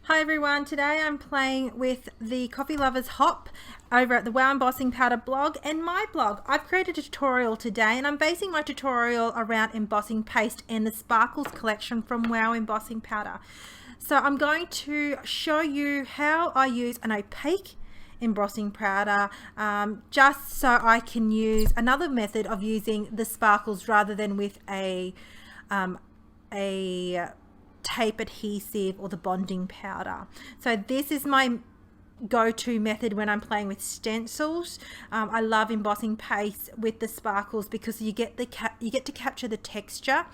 Hi everyone, today I'm playing with the Coffee Lovers Hop over at the WOW Embossing Powder blog and my blog. I've created a tutorial today and I'm basing my tutorial around embossing paste and the Sparkles collection from WOW Embossing Powder. So I'm going to show you how I use an opaque embossing powder just so I can use another method of using the sparkles rather than with a tape adhesive or the bonding powder. So this is my go-to method when I'm playing with stencils. I love embossing paste with the sparkles because you get to capture the texture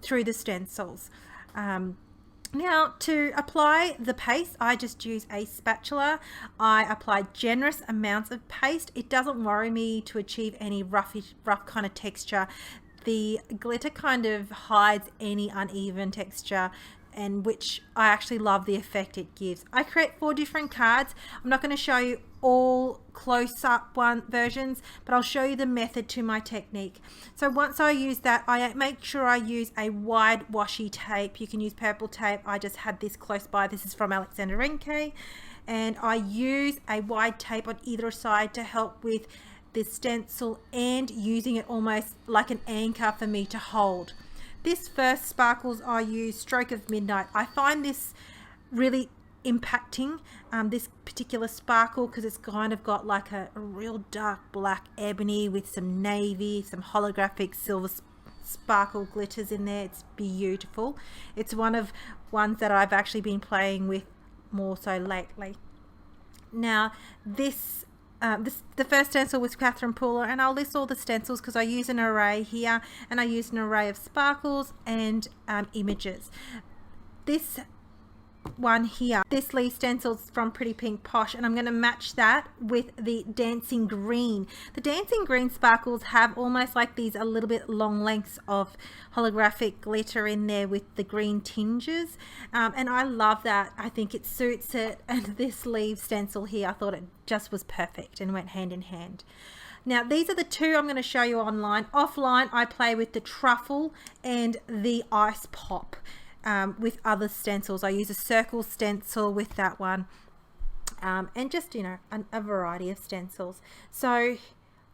through the stencils. Now to apply the paste, I just use a spatula. I apply generous amounts of paste. It doesn't worry me to achieve any rough kind of texture. The glitter kind of hides any uneven texture, and which I actually love the effect it gives. I create 4 different cards. I'm not going to show you all close-up versions, but I'll show you the method to my technique. So once I use that, I make sure I use a wide washi tape. You can use purple tape. I just had this close by. This is from Alexander Renke, and I use a wide tape on either side to help with the stencil and using it almost like an anchor for me to hold. This first sparkles I use Stroke of Midnight. I find this really impacting, this particular sparkle, because it's kind of got like a real dark black ebony with some navy, some holographic silver sparkle glitters in there. It's beautiful. It's ones that I've actually been playing with more so lately. Now the first stencil was Catherine Pooler, and I'll list all the stencils because I use an array here, and I use an array of sparkles and images. This one here, this leaf stencil's from Pretty Pink Posh, and I'm going to match that with the Dancing Green. The Dancing Green sparkles have almost like these a little bit long lengths of holographic glitter in there with the green tinges, and I love that. I think it suits it, and this leaf stencil here, I thought it just was perfect and went hand in hand. Now these are the 2 I'm going to show you online. Offline I play with the truffle and the ice pop. With other stencils. I use a circle stencil with that one, and just, you know, a variety of stencils. So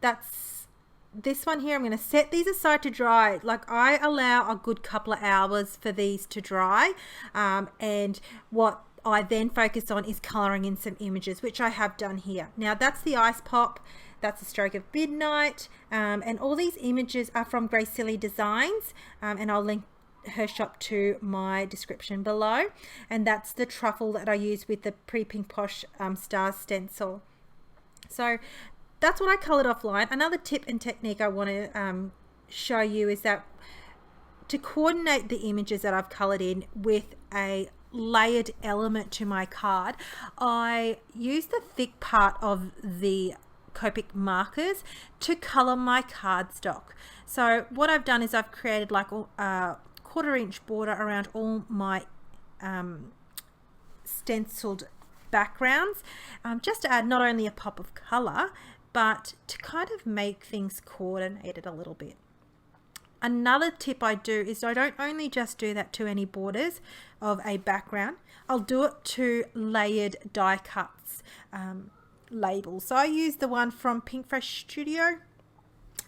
that's this one here. I'm going to set these aside to dry. Like, I allow a good couple of hours for these to dry, and what I then focus on is coloring in some images, which I have done here. Now that's the ice pop, that's the Stroke of Midnight, and all these images are from Grace Silly Designs, and I'll link her shop to my description below. And that's the truffle that I use with the Pretty Pink Posh stars stencil. So that's what I colored offline. Another tip and technique I want to show you is that to coordinate the images that I've colored in with a layered element to my card, I use the thick part of the Copic markers to color my cardstock. So what I've done is I've created like a 1/4 inch border around all my stenciled backgrounds, just to add not only a pop of color, but to kind of make things coordinated a little bit. Another tip I do is I don't only just do that to any borders of a background, I'll do it to layered die cuts labels. So I use the one from Pink Fresh Studio.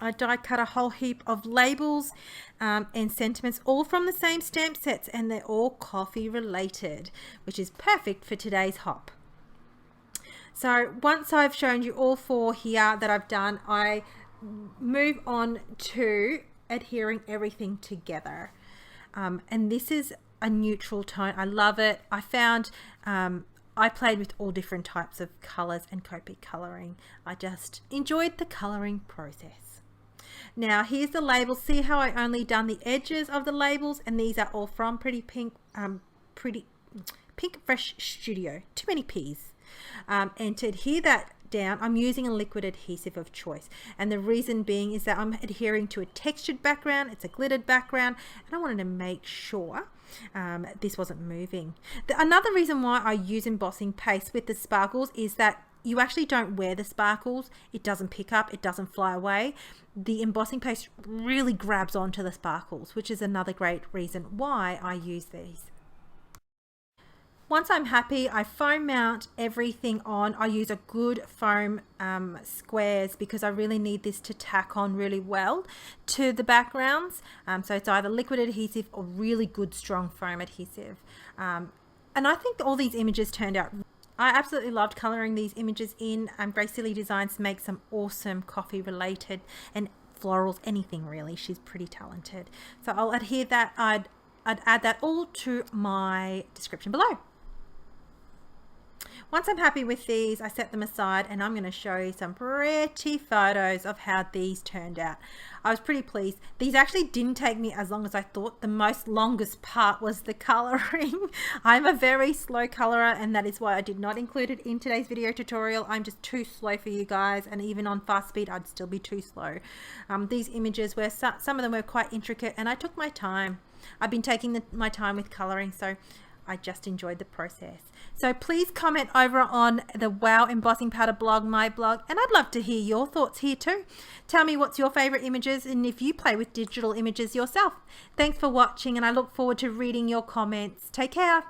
I die cut a whole heap of labels and sentiments, all from the same stamp sets, and they're all coffee related, which is perfect for today's hop. So once I've shown you all 4 here that I've done, I move on to adhering everything together. And this is a neutral tone. I love it. I found I played with all different types of colors and Copic coloring. I just enjoyed the coloring process. Now here's the labels. See how I only done the edges of the labels, and these are all from Pretty Pink Fresh Studio. Too many P's. And to adhere that down, I'm using a liquid adhesive of choice, and the reason being is that I'm adhering to a textured background. It's a glittered background, and I wanted to make sure this wasn't moving. Another reason why I use embossing paste with the sparkles is that you actually don't wear the sparkles. It doesn't pick up, it doesn't fly away. The embossing paste really grabs onto the sparkles, which is another great reason why I use these. Once I'm happy, I foam mount everything on. I use a good foam squares because I really need this to tack on really well to the backgrounds. So it's either liquid adhesive or really good strong foam adhesive. And I think all these images turned out. I absolutely loved colouring these images in. Grace Silly Designs makes some awesome coffee related and florals, anything really. She's pretty talented. So I'll adhere that. I'd add that all to my description below. Once I'm happy with these, I set them aside and I'm going to show you some pretty photos of how these turned out. I was pretty pleased. These actually didn't take me as long as I thought. The longest part was the coloring. I'm a very slow colorer, and that is why I did not include it in today's video tutorial. I'm just too slow for you guys, and even on fast speed I'd still be too slow. These images were, some of them were quite intricate, and I took my time. I've been taking my time with coloring, so I just enjoyed the process. So please comment over on the Wow Embossing Powder blog, my blog, and I'd love to hear your thoughts here too. Tell me what's your favorite images and if you play with digital images yourself. Thanks for watching, and I look forward to reading your comments. Take care.